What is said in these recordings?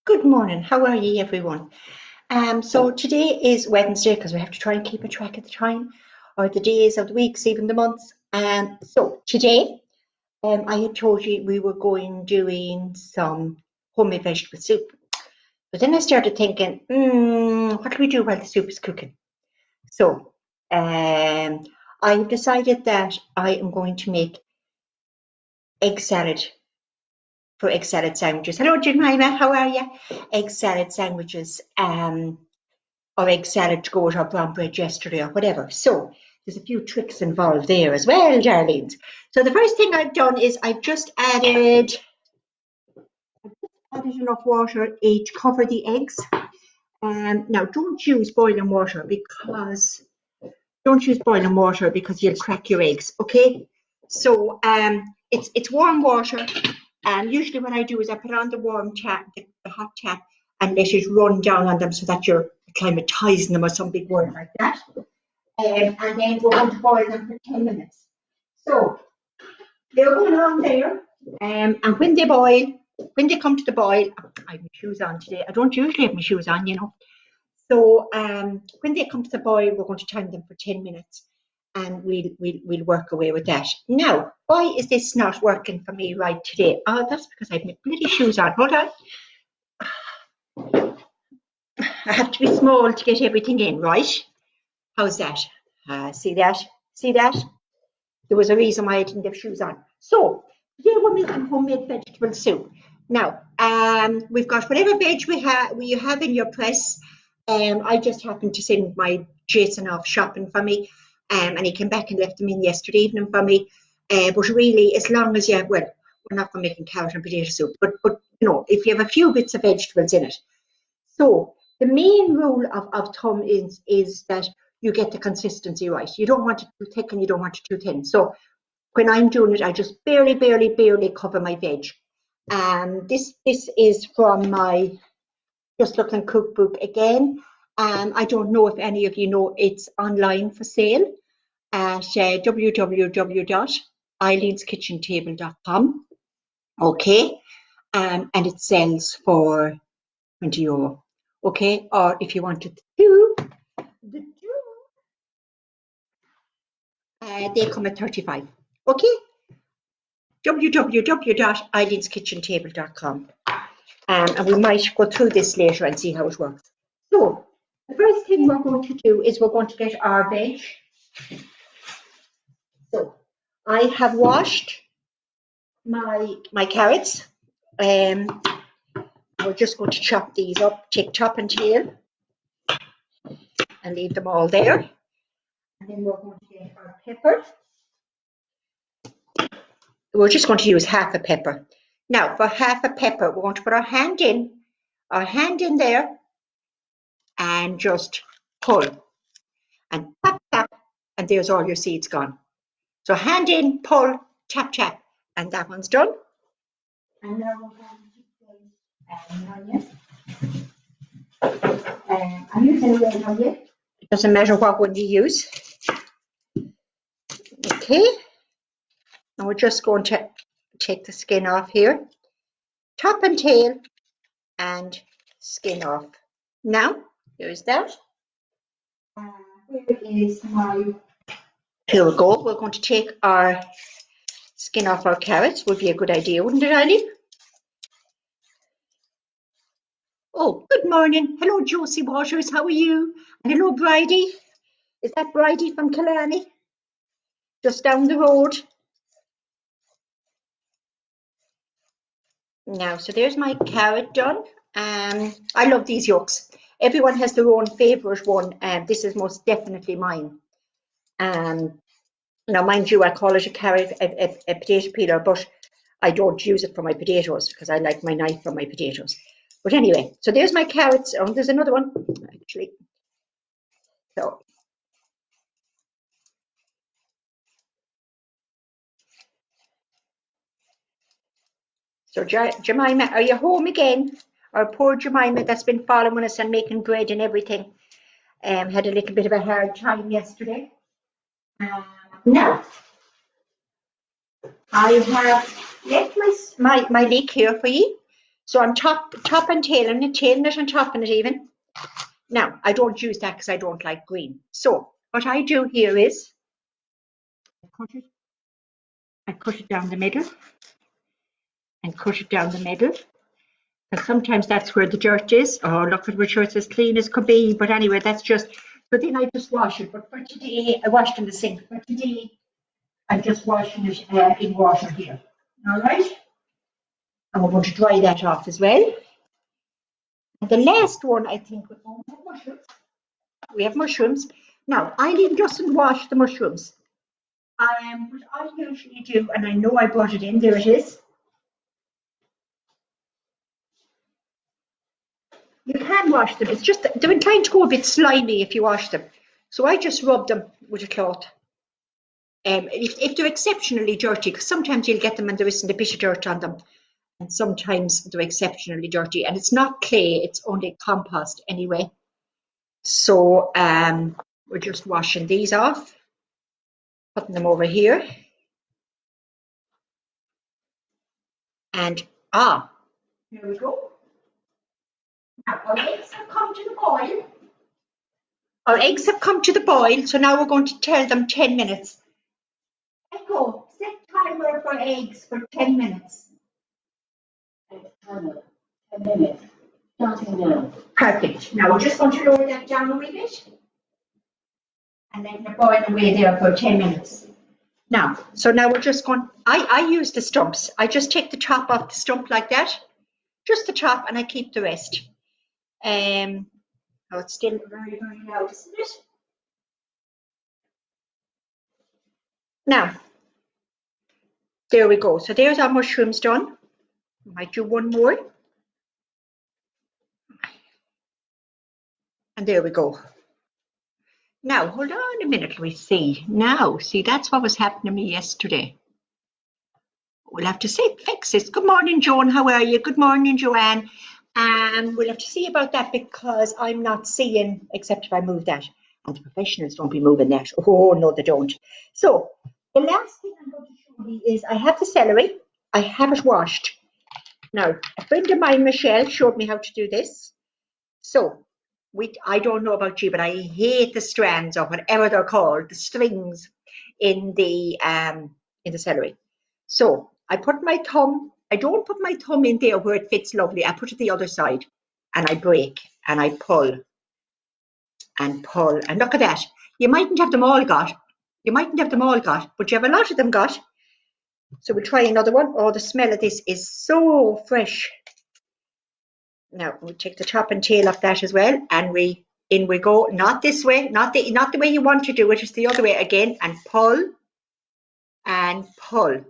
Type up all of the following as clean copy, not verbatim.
Good morning. How are you, everyone? So today is Wednesday because we have to try and keep a track of the time, or the days of the weeks, even the months. So today, I had told you we were doing some homemade vegetable soup. But then I started thinking, what do we do while the soup is cooking? So I decided that I am going to make egg salad for egg salad sandwiches. Hello, Jemima. How are you? Egg salad sandwiches. Or egg salad to go with our brown bread yesterday or whatever. So there's a few tricks involved there as well, darlings. So the first thing I've done is I've just added enough water to cover the eggs. Now don't use boiling water because you'll crack your eggs. Okay. So it's warm water. And usually what I do is I put on the warm tap, the hot tap, and let it run down on them so that you're acclimatizing them or some big word like that. And then we're going to boil them for 10 minutes. So they're going on there. And when they come to the boil, I have my shoes on today. I don't usually have my shoes on, you know. So when they come to the boil, we're going to time them for 10 minutes. And we'll work away with that. Now, why is this not working for me right today? Oh, that's because I have my bloody shoes on. Hold on. I have to be small to get everything in, right? How's that? See that? See that? There was a reason why I didn't have shoes on. So, today we're making homemade vegetable soup. Now, we've got whatever veg you have in your press. I just happened to send my Jason off shopping for me. And he came back and left them in yesterday evening for me. But really, as long as we're not going to make carrot and potato soup, but you know, if you have a few bits of vegetables in it. So the main rule of thumb is that you get the consistency right. You don't want it too thick and you don't want it too thin. So when I'm doing it, I just barely cover my veg. This is from my Just Looking cookbook again. I don't know if any of you know it's online for sale at www.eileenskitchentable.com. Okay, and it sells for €20. Okay, or if you wanted to do the they come at 35. Okay, www.eileenskitchentable.com. And we might go through this later and see how it works. So the first thing we're going to do is we're going to get our veg. So I have washed my carrots. We're just going to chop these up, take top and tail, and leave them all there. And then we're going to get our pepper. We're just going to use half a pepper. Now, for half a pepper, we're going to put our hand in there, and just pull. And tap, tap, and there's all your seeds gone. So hand in, pull, tap, tap, and that one's done. And now we're going to place an onion. I'm using a red onion. It doesn't matter what one you use. Okay. And we're just going to take the skin off here. Top and tail, and skin off. Now, here's that. Where is my... Here we go. We're going to take our skin off our carrots. Would be a good idea, wouldn't it, Eileen? Oh, good morning. Hello, Josie Waters. How are you? And hello, Bridie. Is that Bridie from Killarney? Just down the road. Now, so there's my carrot done. I love these yolks. Everyone has their own favourite one. This is most definitely mine. Now, mind you, I call it a carrot, a potato peeler, but I don't use it for my potatoes because I like my knife for my potatoes. But anyway, so there's my carrots. Oh, there's another one, actually. So Jemima, are you home again? Our poor Jemima that's been following us and making bread and everything had a little bit of a hard time yesterday. Now, I have left my leek here for you. So I'm top and tailing it and topping it even. Now, I don't use that because I don't like green. So what I do here is I cut it down the middle and cut it down the middle. And sometimes that's where the dirt is. Oh, look at which it's as clean as could be. But anyway, that's just, but then I just wash it. But for today, I washed in the sink. For today, I'm just washing it in water here. All right? And we're going to dry that off as well. And the last one, I think, we have mushrooms. Now, Eileen doesn't wash the mushrooms. What I usually do, and I know I brought it in, there it is. You can wash them. It's just they're inclined to go a bit slimy if you wash them. So I just rub them with a cloth. If they're exceptionally dirty, because sometimes you'll get them and there isn't a bit of dirt on them, and sometimes they're exceptionally dirty, and it's not clay; it's only compost anyway. So we're just washing these off, putting them over here, and here we go. Now our eggs have come to the boil. Our eggs have come to the boil, so now we're going to tell them 10 minutes. Echo, set timer for eggs for 10 minutes. Timer, 10 minutes. Starting now. Perfect. Now we're just going to lower that down a wee bit. And then they're boiling away there for 10 minutes. Now, so now we're just going, I use the stumps. I just take the top off the stump like that. Just the top, and I keep the rest. Oh, it's still very, very loud, isn't it? Now, there we go. So there's our mushrooms done. Might do one more. And there we go. Now, hold on a minute, we see. Now, see, that's what was happening to me yesterday. We'll have to fix this. Good morning, Joan. How are you? Good morning, Joanne. We'll have to see about that because I'm not seeing, except if I move that. And the professionals don't be moving that. Oh, no, they don't. So, the last thing I'm going to show you is I have the celery. I have it washed. Now, a friend of mine, Michelle, showed me how to do this. So, I don't know about you, but I hate the strands or whatever they're called, the strings in the celery. So I put my thumb. I don't put my thumb in there where it fits lovely. I put it the other side, and I break and I pull and pull. And look at that. You mightn't have them all got. You mightn't have them all got, but you have a lot of them got. So we'll try another one. Oh, the smell of this is so fresh. Now we'll take the top and tail off that as well, and in we go. Not this way, not the way you want to do it. It's the other way again, and pull and pull.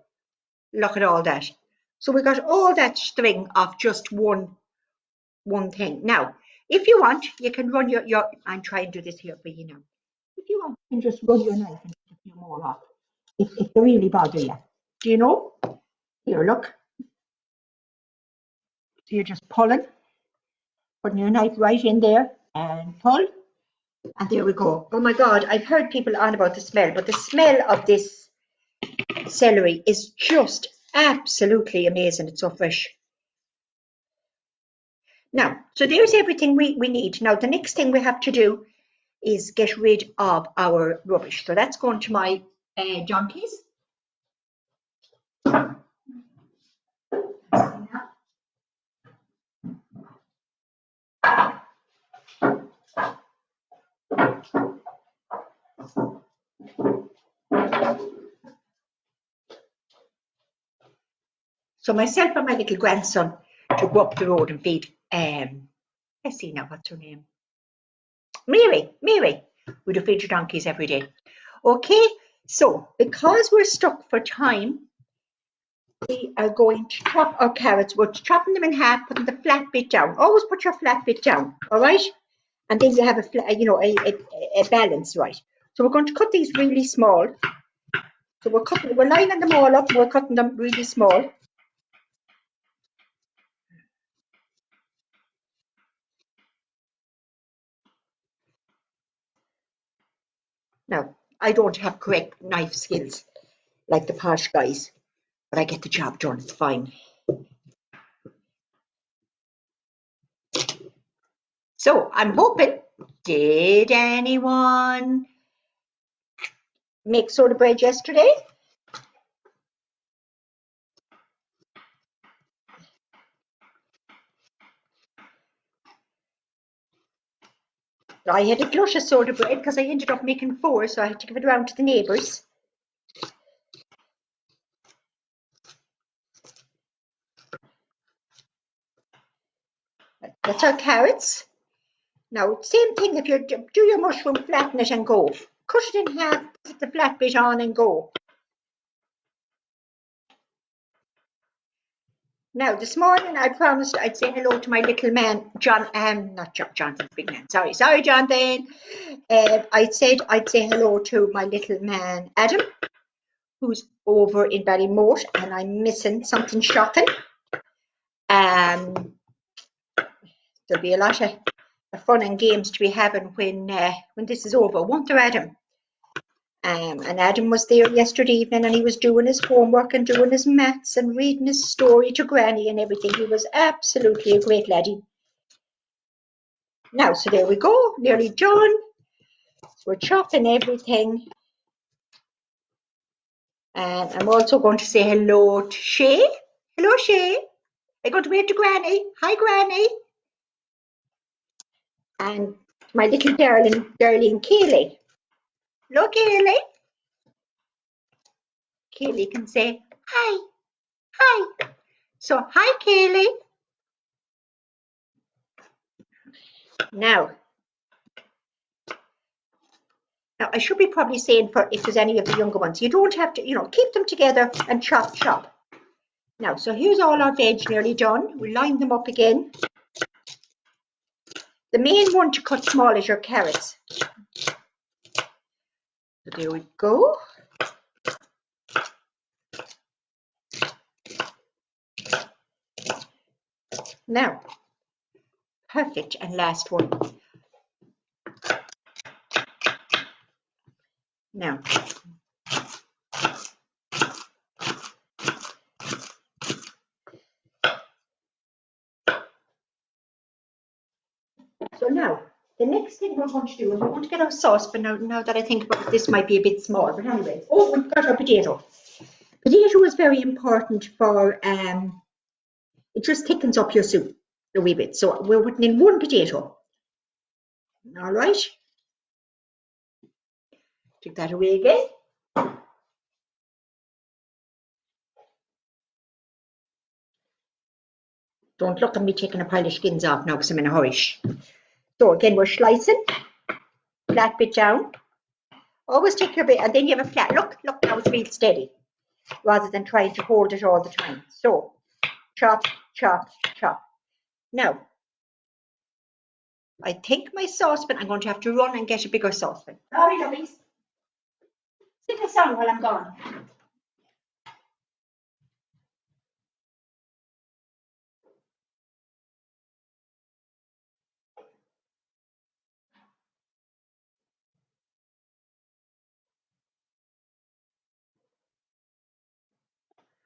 Look at all that. So we got all that string off just one thing. Now, if you want, you can run your. I'm trying to do this here for you now. If you want, you can just run your knife and take a few more off. If they really bother you, do you know? Here, look. So you're just pulling. Putting your knife right in there and pull, and there we go. Oh my God, I've heard people on about the smell, but the smell of this celery is just absolutely amazing. It's so fresh. Now, so there's everything we need. Now, the next thing we have to do is get rid of our rubbish. So that's going to my donkeys. So myself and my little grandson to go up the road and feed, let's see now, what's her name? Mary. We do feed your donkeys every day. Okay, so because we're stuck for time, we are going to chop our carrots. We're chopping them in half, putting the flat bit down. Always put your flat bit down, all right? And then you have a balance, right? So we're going to cut these really small. So we're lining them all up. We're cutting them really small. Now, I don't have correct knife skills like the posh guys, but I get the job done. It's fine. So I'm hoping, did anyone make soda bread yesterday? I had a glush of soda bread because I ended up making 4, so I had to give it around to the neighbours. That's our carrots. Now, same thing if you do your mushroom, flatten it and go. Cut it in half, put the flat bit on and go. Now, this morning I promised I'd say hello to my little man, not Jonathan's big man. Sorry, Jonathan. I said I'd say hello to my little man, Adam, who's over in Ballymote, and I'm missing something shocking. There'll be a lot of fun and games to be having when this is over, won't there, Adam? And Adam was there yesterday evening, and he was doing his homework and doing his maths and reading his story to Granny and everything. He was absolutely a great laddie. Now, so there we go, nearly done. So we're chopping everything. And I'm also going to say hello to Shay. Hello, Shay. I'm going to wave to Granny. Hi, Granny. And my little darling Kaylee. Hello, Kaylee. Kaylee can say hi. Hi. So, hi, Kaylee. Now, I should be probably saying for if there's any of the younger ones, you don't have to, keep them together and chop. Now, so here's all our veg nearly done. We line them up again. The main one to cut small is your carrots. So there we go. Now, perfect, and last one. Now, so now, the next thing we're going to do is we're going to get our sauce, but now that I think about it, this might be a bit small, but anyway. Oh, we've got our potato. Potato is very important for, it just thickens up your soup a wee bit. So we're putting in 1 potato. All right. Take that away again. Don't look at me taking a pile of skins off now because I'm in a hurry. So again, we're slicing, flat bit down. Always take your bit, and then you have a flat. Look now it's real steady, rather than trying to hold it all the time. So chop. Now, I think my saucepan, I'm going to have to run and get a bigger saucepan. Sorry, lovelies. Sing a song while I'm gone.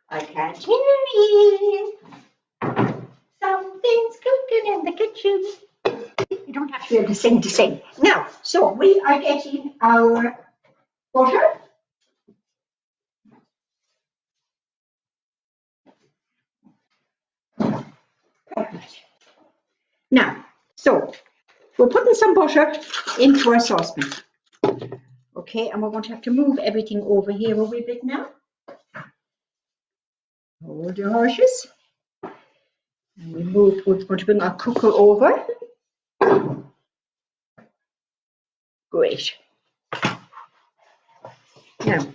I can't hear me. Something's cooking in the kitchen. You don't have to be able to sing. Now, so we are getting our butter. Perfect. Now, so we're putting some butter into our saucepan. Okay, and we're going to have to move everything over here a wee bit now. Hold your horses. And we're going to bring our cooker over. Great. Now,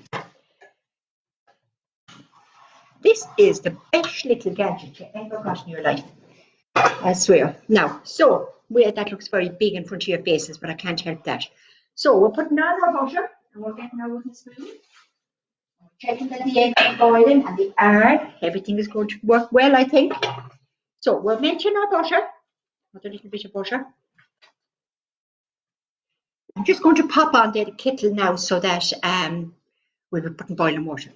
this is the best little gadget you ever got in your life. I swear. Now, so that looks very big in front of your faces, but I can't help that. So we're putting on our butter, and we're getting our wooden spoon. Checking that the eggs are boiling and they are. Everything is going to work well, I think. So we're melting our butter. Put a little bit of butter. I'm just going to pop on the kettle now so that we'll be putting boiling water.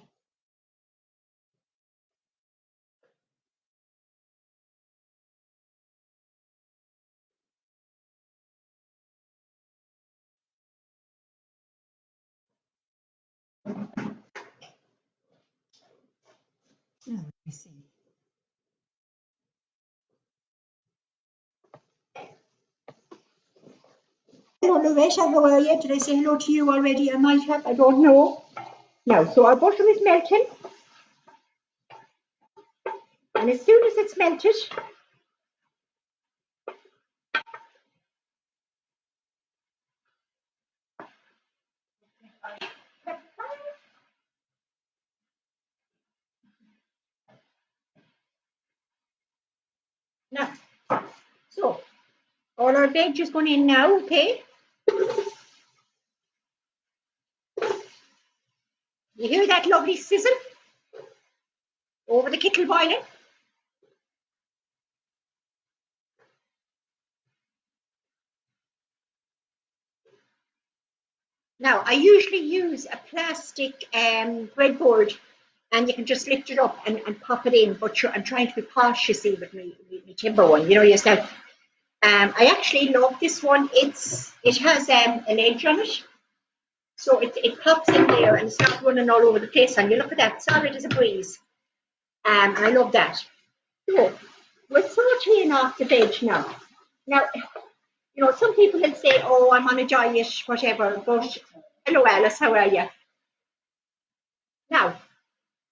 Now, let me see. Hello, Loretta, how are you? Did I say hello to you already? I might have, I don't know. Now, so our butter is melting. And as soon as it's melted, now, so all our veg is going in now, okay? You hear that lovely sizzle over the kettle boiling? Now, I usually use a plastic breadboard, and you can just lift it up and pop it in, but I'm trying to be posh, you see, with my timber one, you know yourself. I actually love this one. It has an edge on it, so it pops in there and it's not running all over the place. And you look at that, solid as a breeze. And I love that. So we're sauteing off the veg now. Now, you know, some people will say, "Oh, I'm on a diet, whatever." But hello, Alice, how are you? Now,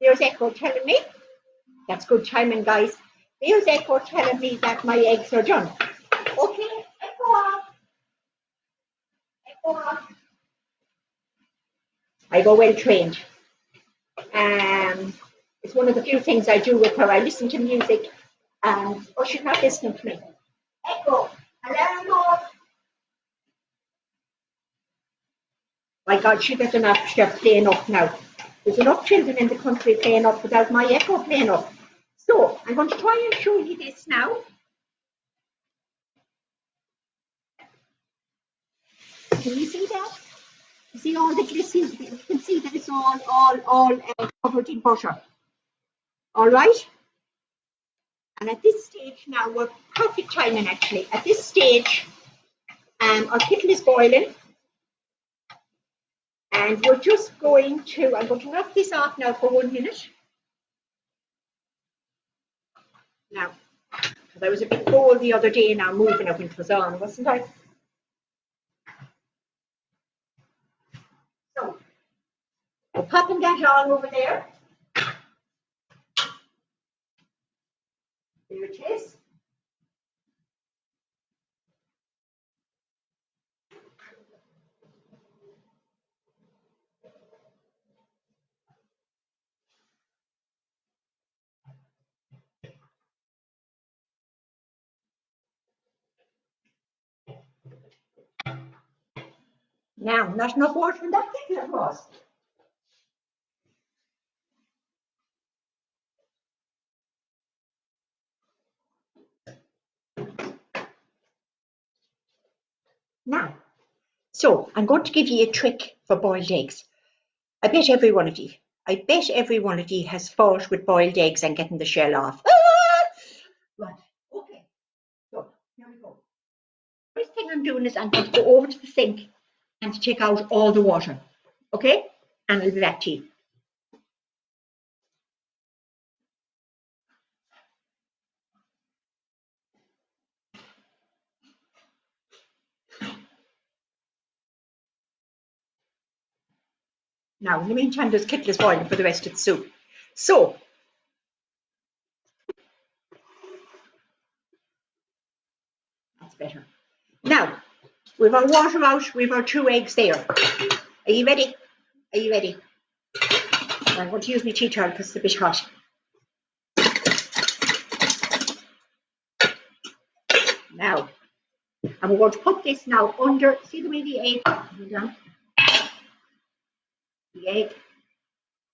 there's Echo telling me that's good timing, guys. There's Echo telling me that my eggs are done. Okay, Echo off. Echo off. I go well trained. It's one of the few things I do with her. I listen to music, and oh, she's not listening to me. Echo, hello. My God, she better not start playing up now. There's enough children in the country playing up without my Echo playing up. So I'm going to try and show you this now. Can you see that? You see all the glistening? You can see that it's all covered in butter. All right. And at this stage now, we're perfect timing actually. At this stage, our kettle is boiling. And we're just going to, I'm going to knock this off now for 1 minute. Now, because I was a bit bold the other day now moving it when it was on, wasn't I? So, we're popping that on over there. There it is. Now, not enough water in that kettle, of course. Now, so I'm going to give you a trick for boiled eggs. I bet every one of you has fought with boiled eggs and getting the shell off. Ah! Right, okay, so here we go. First thing I'm doing is I'm going to go over to the sink and to take out all the water, okay? And I'll be back to you. Now, in the meantime, this kettle is boiling for the rest of the soup. So, that's better. Now, we've our water out, we've our 2 eggs there. Are you ready? Are you ready? I'm going to use my tea towel because it's a bit hot. Now, and we're going to put this now under, see the way the egg, hold on. The egg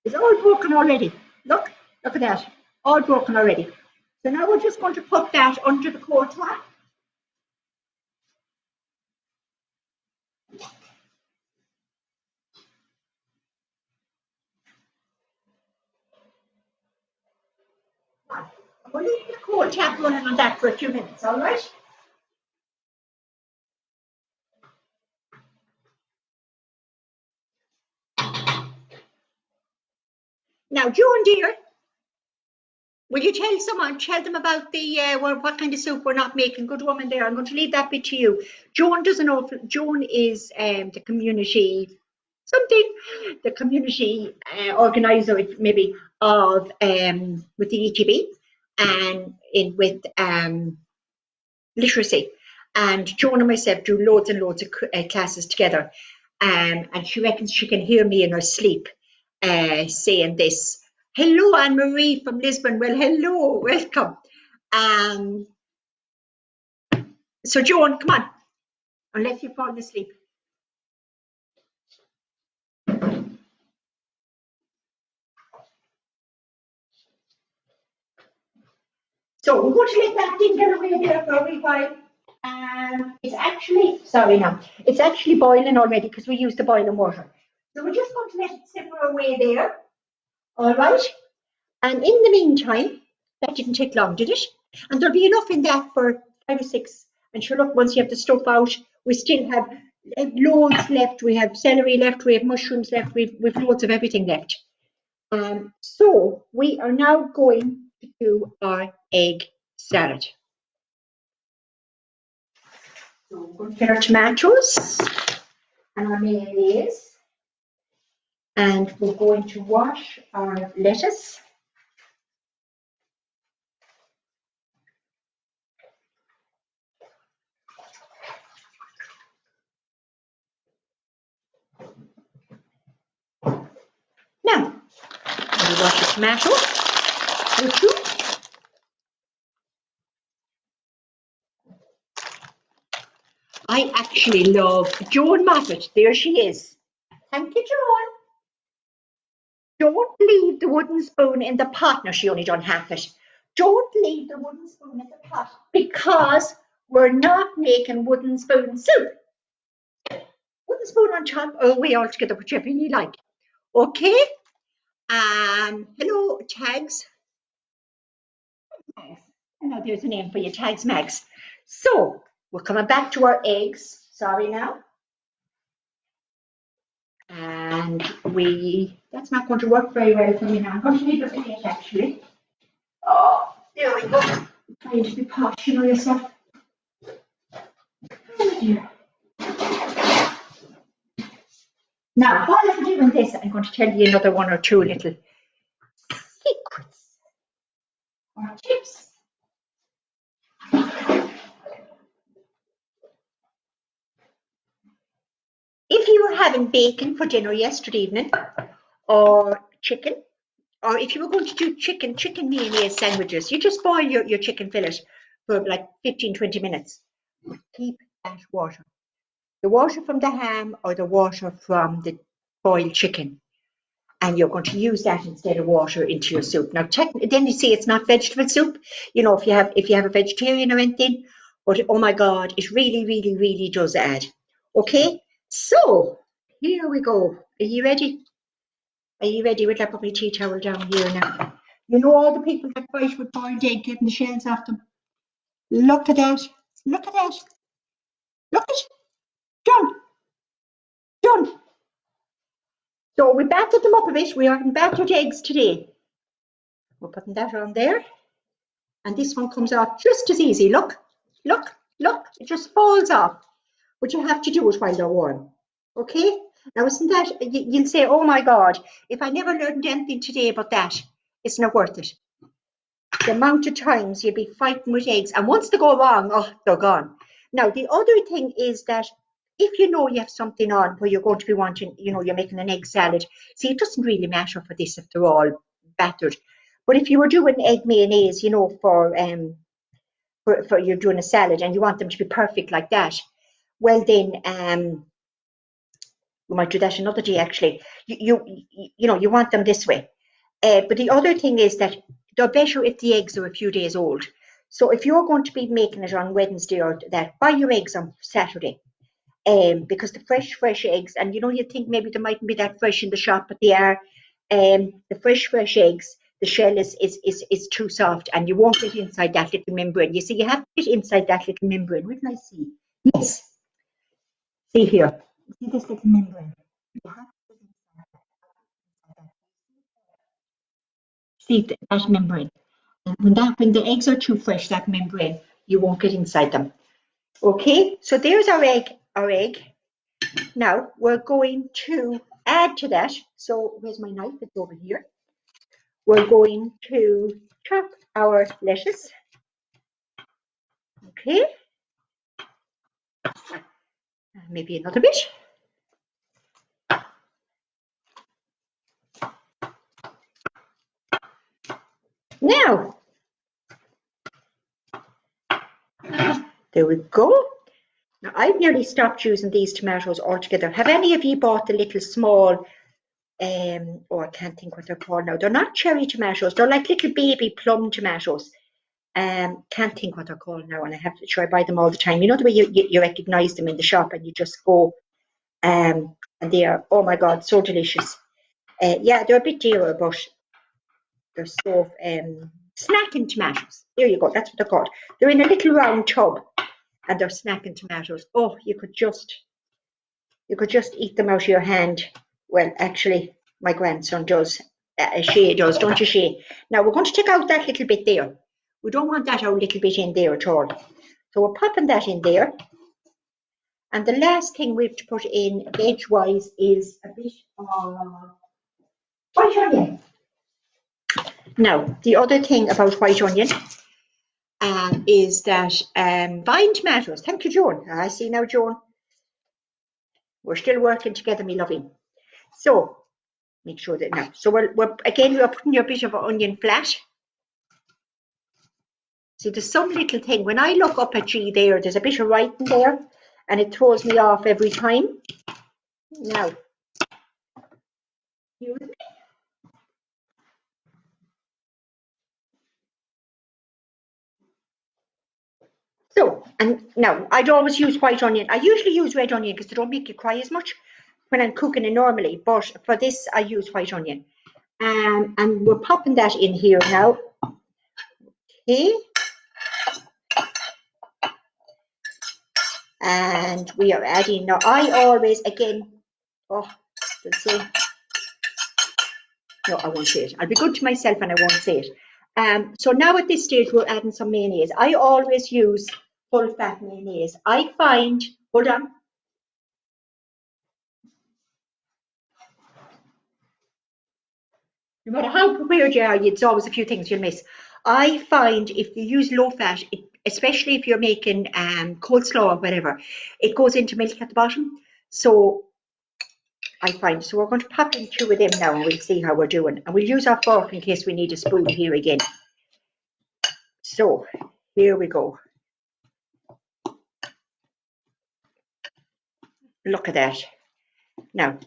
is all broken already. Look at that, all broken already. So now we're just going to put that under the cold top. We'll leave the cold tap running on that for a few minutes, all right? Now, Joan dear, will you tell them about the what kind of soup we're not making? Good woman there. I'm going to leave that bit to you. Joan doesn't know. Joan is the community something, the community organizer maybe of with the ETB and with literacy. And Joan and myself do loads and loads of classes together. And she reckons she can hear me in her sleep saying this. Hello, Anne Marie from Lisbon. Well, hello, welcome. So, Joan, come on, unless you fall asleep. So, we're going to let that thing get away there for a wee while. It's actually, sorry now, it's actually boiling already because we used the boiling water. So, we're just going to let it simmer away there. All right. And in the meantime, that didn't take long, did it? And there'll be enough in that for 5 or 6. And sure, look, once you have the stuff out, we still have loads left. We have celery left, we have mushrooms left, we've loads of everything left. So we are now going to do our egg salad. So we're going to get our tomatoes and our mayonnaise. And we're going to wash our lettuce. Now, we wash the tomato. I actually love Joan Moffat. There she is. Thank you, Joan. Don't leave the wooden spoon in the pot. No, she only done half it. Don't leave the wooden spoon in the pot because we're not making wooden spoon soup. Wooden spoon on top or away altogether, whichever you like. Okay? Hello, Tags. Tags. I know there's a name for you, Tags Mags. So, we're coming back to our eggs. Sorry now. And that's not going to work very well for me now. I'm going to leave it in actually. Oh, there we go. I'm trying to be posh, you know yourself. Oh dear. Now, while I'm doing this, I'm going to tell you another one or two little secrets or tips. If you were having bacon for dinner yesterday evening, or chicken, or if you were going to do chicken mayonnaise sandwiches, you just boil your chicken fillet for like 15-20 minutes. Keep that water. The water from the ham or the water from the boiled chicken. And you're going to use that instead of water into your soup. Now, then you say it's not vegetable soup. You know, if you have a vegetarian or anything, but oh my God, it really, really, really does add. Okay, so here we go. Are you ready? Are you ready? We'll put my tea towel down here now. You know all the people that fight with boiled egg, getting the shells off them. Look at that. Look at that. Look at it. Done. Done. So we battered them up a bit. We haven't battered eggs today. We're putting that on there. And this one comes off just as easy. Look, look, look. It just falls off. But you have to do it while they're warm. Okay? Now, isn't that, you'll say, oh my God, if I never learned anything today about that, it's not worth it. The amount of times you'll be fighting with eggs. And once they go wrong, oh, they're gone. Now, the other thing is that if you know you have something on where you're going to be wanting, you know, you're making an egg salad. See, it doesn't really matter for this if they're all battered. But if you were doing egg mayonnaise, you know, for you're doing a salad and you want them to be perfect like that, well then we might do that another day actually. You know, you want them this way. But the other thing is that they're better if the eggs are a few days old. So if you're going to be making it on Wednesday or that, buy your eggs on Saturday. Because the fresh eggs, and you know, you think maybe they mightn't be that fresh in the shop, but they are. The fresh eggs, the shell is too soft, and you won't get inside that little membrane. You see, you have to get inside that little membrane. Where can I see? Yes. See here. See this little membrane. You have to get inside that. See that membrane. When the eggs are too fresh, that membrane, you won't get inside them. Okay, so there's our egg. Now we're going to add to that. So where's my knife? It's over here. We're going to chop our lettuce. Okay, maybe another bit. Now, there we go. Now I've nearly stopped using these tomatoes altogether. Have any of you bought the little small, I can't think what they're called now. They're not cherry tomatoes. They're like little baby plum tomatoes. Can't think what they're called now, and I have to try buy them all the time. You know the way you recognise them in the shop, and you just go, and they are, oh my God, so delicious. Yeah, they're a bit dearer, but they're so snacking tomatoes. There you go. That's what they're called. They're in a little round tub, and they're snacking tomatoes. Oh, you could just eat them out of your hand. Well, actually, my grandson does. Shay does, don't you, Shay? Now we're going to take out that little bit there. We don't want that our little bit in there at all. So we're popping that in there. And the last thing we have to put in veg-wise is a bit of white onion. Now, the other thing about white onion is that vine tomatoes. Thank you, Joan. I see now, Joan. We're still working together, me loving. So make sure that now. So we're putting your bit of onion flat. See, there's some little thing. When I look up at you there's a bit of writing there, and it throws me off every time. Now, so, and now I'd always use white onion. I usually use red onion because they don't make you cry as much when I'm cooking it normally. But for this, I use white onion. And we're popping that in here now. Okay. And we are adding, now I always, again, no, I won't say it. I'll be good to myself and I won't say it. So now at this stage, we're adding some mayonnaise. I always use full fat mayonnaise. I find, hold on. No matter how prepared you are, it's always a few things you'll miss. I find if you use low fat, especially if you're making coleslaw or whatever, it goes into milk at the bottom. So I find, so we're going to pop in two of them now and we'll see how we're doing. And we'll use our fork in case we need a spoon here again. So here we go. Look at that. Now,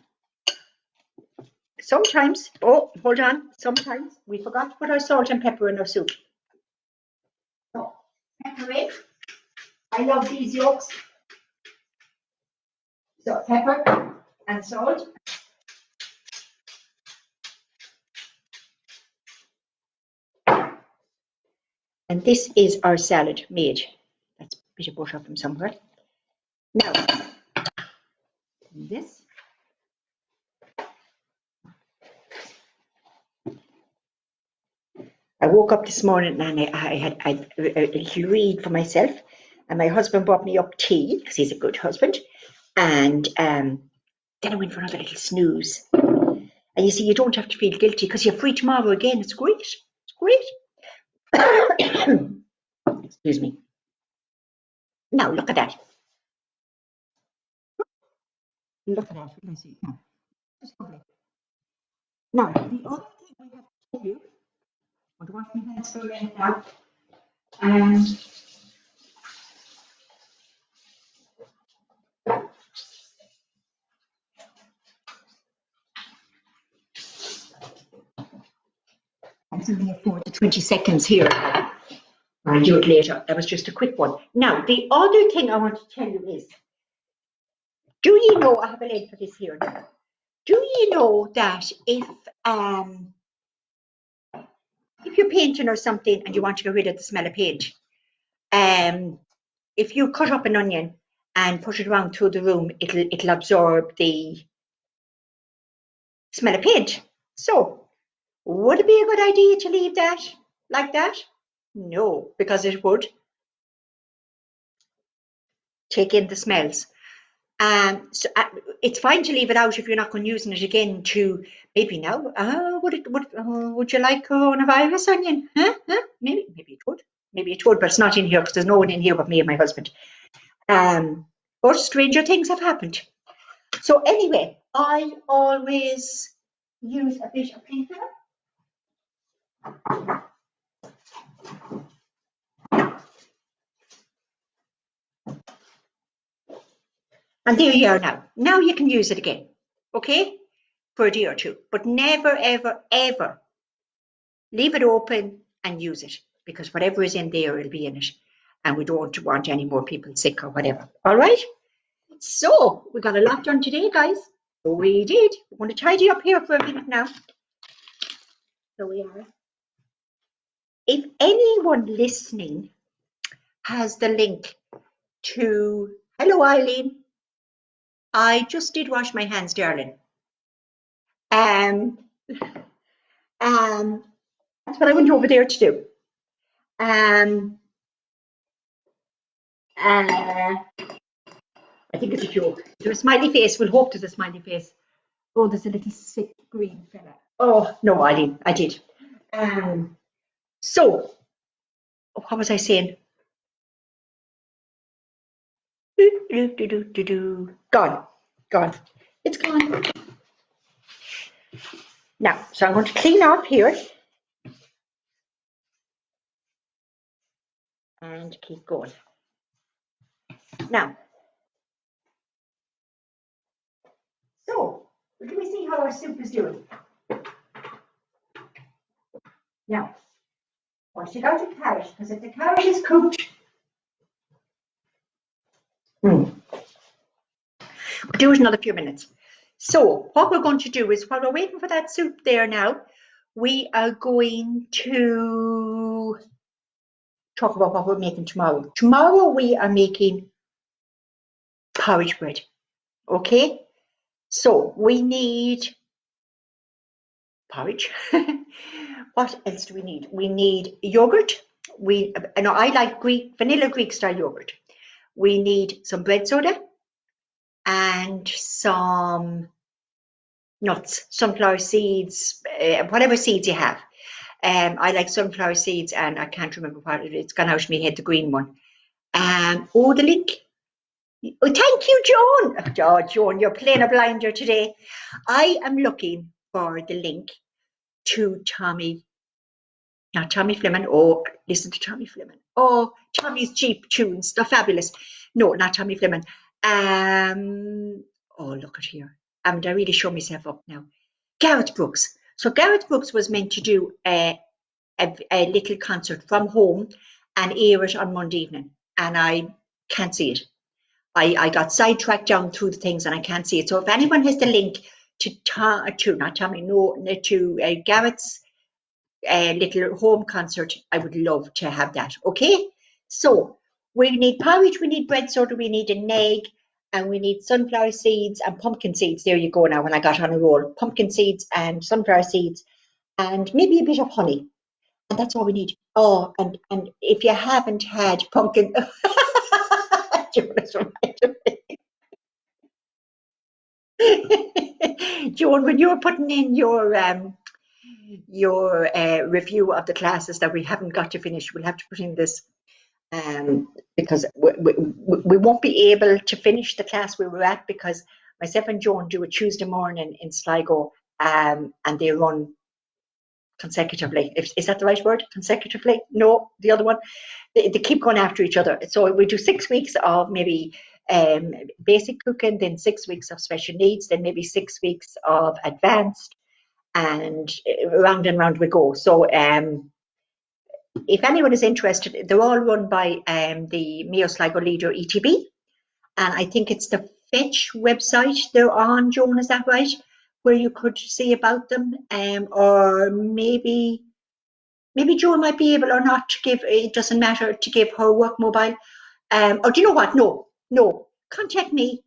sometimes, oh, hold on, sometimes we forgot to put our salt and pepper in our soup. So, pepper in. I love these yolks. So, pepper and salt. And this is our salad made. That's a bit of butter from somewhere. Now, this. I woke up this morning and I had a little read for myself, and my husband brought me up tea because he's a good husband, and then I went for another little snooze. And you see, you don't have to feel guilty because you're free tomorrow again. It's great. It's great. Excuse me. Now look at that. Look at that. Let me see. That's lovely. Now the other thing we have to tell you. I don't want my hands for a minute now. I'm sitting here for the 20 seconds here. I'll do it later. That was just a quick one. Now, the other thing I want to tell you is, do you know, I have a lid for this here now. Do you know that if you're painting or something and you want to get rid of the smell of paint, if you cut up an onion and put it around through the room, it'll absorb the smell of paint. So, would it be a good idea to leave that like that? No, because it would take in the smells. So it's fine to leave it out if you're not going to using it again. To maybe now, would you like coronavirus onion? Maybe it would, but it's not in here because there's no one in here but me and my husband. But stranger things have happened. So anyway, I always use a bit of painkiller. And there you are now. Now you can use it again, okay? For a day or two. But never, ever, ever leave it open and use it, because whatever is in there will be in it. And we don't want any more people sick or whatever. All right? So we got a lot done today, guys. We did. We're going to tidy up here for a minute now. So we are. If anyone listening has the link to, hello Eileen, I just did wash my hands, darling. That's what I went over there to do. I think it's a joke. There's a smiley face. We'll hope there's a smiley face. Oh, there's a little sick green fella. Oh, no, I did. So, what was I saying? Gone. It's gone. Now, so I'm going to clean up here and keep going. Now, so let me see how our soup is doing. Now, once you got the carrot, because if the carrot is cooked, we'll do it another few minutes. So what we're going to do is, while we're waiting for that soup there now, we are going to talk about what we're making tomorrow. Tomorrow we are making porridge bread, okay? So we need porridge. What else do we need? We need yogurt. I like vanilla Greek style yogurt. We need some bread soda and some nuts, sunflower seeds, whatever seeds you have. I like sunflower seeds, and I can't remember what it's gone out of my head, the green one. The link. Oh, thank you, Joan. Oh, Joan, you're playing a blinder today. I am looking for the link to Tommy Fleming. Oh, listen to Tommy Fleming. Oh, Tommy's Cheap Tunes. They're fabulous. No, not Tommy Fleming. Oh, look at here. I really show myself up now. Gareth Brooks. So Gareth Brooks was meant to do a little concert from home and air it on Monday evening, and I can't see it. I got sidetracked down through the things and I can't see it. So if anyone has the link to Gareth's little home concert, I would love to have that. Okay, so we need porridge, we need bread soda, we need an egg, and we need sunflower seeds and pumpkin seeds. There you go. Now, when I got on a roll, pumpkin seeds and sunflower seeds and maybe a bit of honey, and that's all we need. Oh, and if you haven't had pumpkin Joan, when you were putting in your review of the classes that we haven't got to finish, we'll have to put in this, because we won't be able to finish the class we were at, because myself and Joan do a Tuesday morning in Sligo, and they run consecutively. Is that the right word? Consecutively? No, the other one. They keep going after each other. So we do 6 weeks of maybe basic cooking, then 6 weeks of special needs, then maybe 6 weeks of advanced, and round and round we go. So if anyone is interested, they're all run by the Mayo Sligo Leader ETB, and I think it's the Fetch website they're on, Joan, is that right? Where you could see about them, or maybe Joan might be able or not to give, it doesn't matter, to give her work mobile. Or do you know what? No, contact me.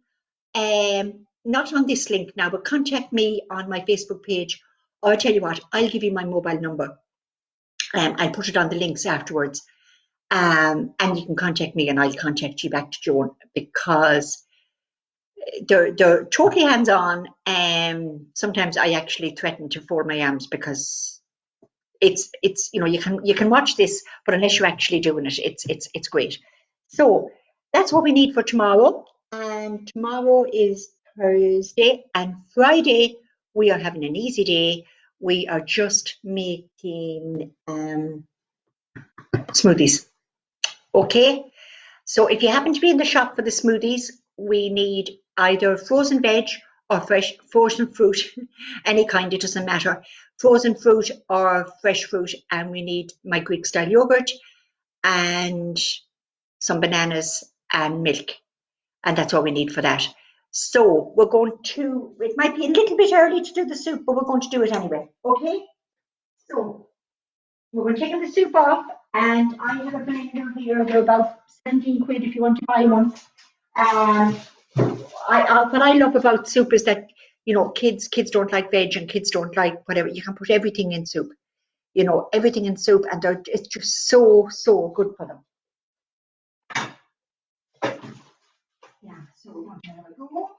Not on this link now, but contact me on my Facebook page, or I'll tell you what, I'll give you my mobile number. I'll put it on the links afterwards. And you can contact me and I'll contact you back to Joan, because they're totally hands-on. Sometimes I actually threaten to fold my arms, because it's you can watch this, but unless you're actually doing it, it's great. So that's what we need for tomorrow. And tomorrow is Thursday, and Friday we are having an easy day. We are just making smoothies. Okay, so if you happen to be in the shop for the smoothies, we need either frozen veg or fresh frozen fruit, any kind, it doesn't matter. Frozen fruit or fresh fruit, and we need my Greek style yogurt and some bananas and milk, and that's all we need for that. So we're going to, it might be a little bit early to do the soup, but we're going to do it anyway. Okay, so we're taking the soup off, and I have a blender here. They're about 17 quid if you want to buy one. What I love about soup is that, kids don't like veg, and kids don't like whatever. You can put everything in soup, everything in soup, and it's just so good for them. Yeah, so we're going to have a go.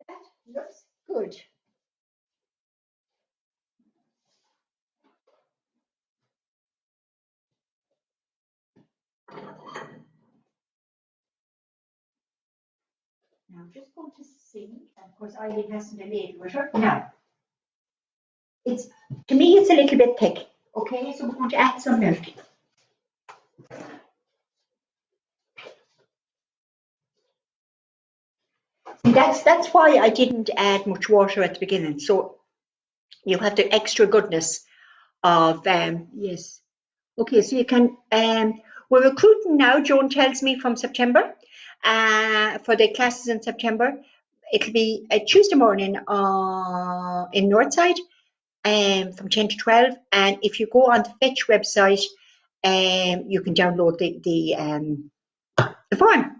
That looks good. Now I'm just going to see, and of course Eileen hasn't a ladle with her. Now, to me it's a little bit thick, okay, so we're going to add some milk. See, that's why I didn't add much water at the beginning, so you have the extra goodness of, yes. Okay, so you can, we're recruiting now, Joan tells me, from September, for the classes in September. It'll be a Tuesday morning in Northside, from 10 to 12. And if you go on the Fetch website, you can download the form.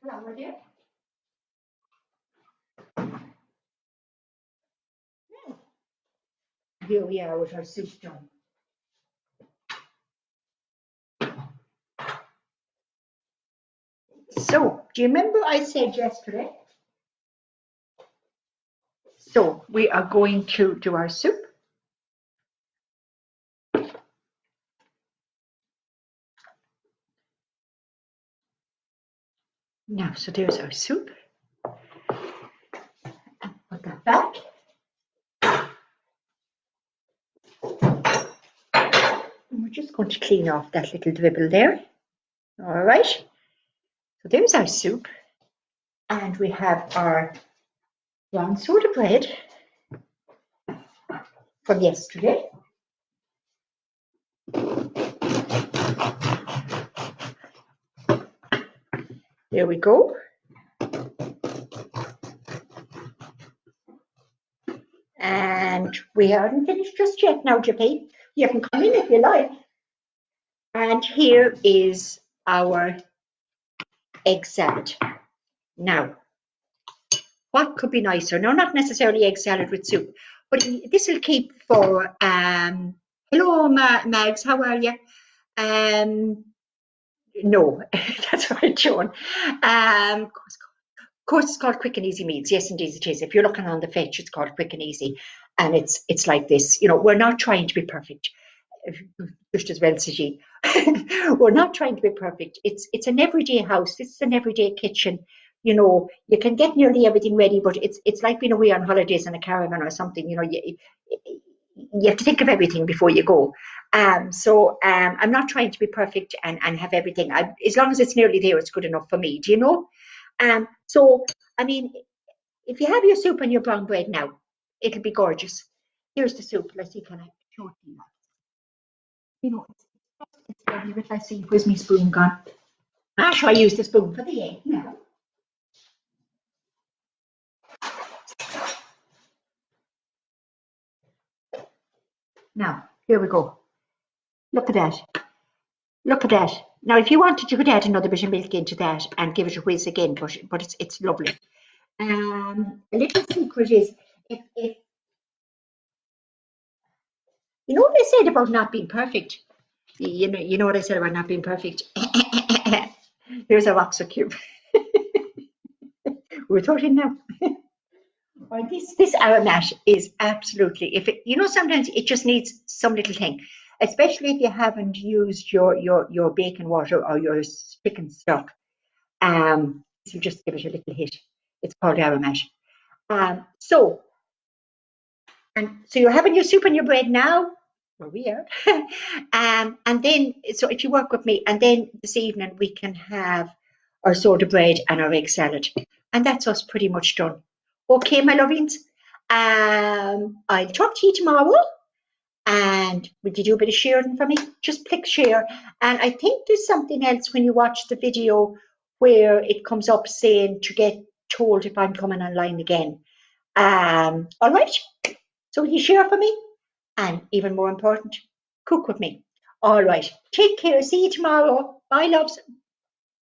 Flour there. Here we are with our soup done. So, do you remember I said yesterday? So, we are going to do our soup. Now, so there's our soup. Put that back. And we're just going to clean off that little dribble there. All right. So there's our soup. And we have our brown soda bread from yesterday. There we go. And we haven't finished just yet now, Jippy. You can come in if you like. And here is our egg salad. Now, what could be nicer? No, not necessarily egg salad with soup, but this will keep for Hello, Mags, how are you? Um, no, that's right, Joan. Course it's called Quick and Easy Meals. Yes, indeed it is. If you're looking on the fetch, it's called Quick and Easy, and it's like this. You know, we're not trying to be perfect. Just as well, Saji. We're not trying to be perfect. It's an everyday house. This is an everyday kitchen. You know, you can get nearly everything ready, but it's like being away on holidays in a caravan or something. You know, you have to think of everything before you go. I'm not trying to be perfect and have everything. As long as it's nearly there, it's good enough for me. Do you know? So I mean, if you have your soup and your brown bread now, it'll be gorgeous. Here's the soup. Let's see, can I show it to you? You know, it's lovely. But let's see, where's my spoon gone? Ah, shall I use the spoon for the egg now? Now, here we go. Look at that. Look at that. Now, if you wanted, you could add another bit of milk into that and give it a whiz again, but it's lovely. A little secret is if you know what I said about not being perfect. You know what I said about not being perfect. Here's a Roxo cube. We're talking now. Or this aromat is absolutely, if it, sometimes it just needs some little thing, especially if you haven't used your bacon water or your chicken stock. This will just give it a little hit. It's called aromat. Um, so so you're having your soup and your bread now. Well, we are. And then, so if you work with me, and then this evening we can have our soda bread and our egg salad. And that's us pretty much done. Okay, my lovings. I'll talk to you tomorrow. And would you do a bit of sharing for me? Just click share. And I think there's something else when you watch the video where it comes up saying to get told if I'm coming online again. All right. So will you share for me? And even more important, cook with me. All right. Take care. See you tomorrow. Bye, loves.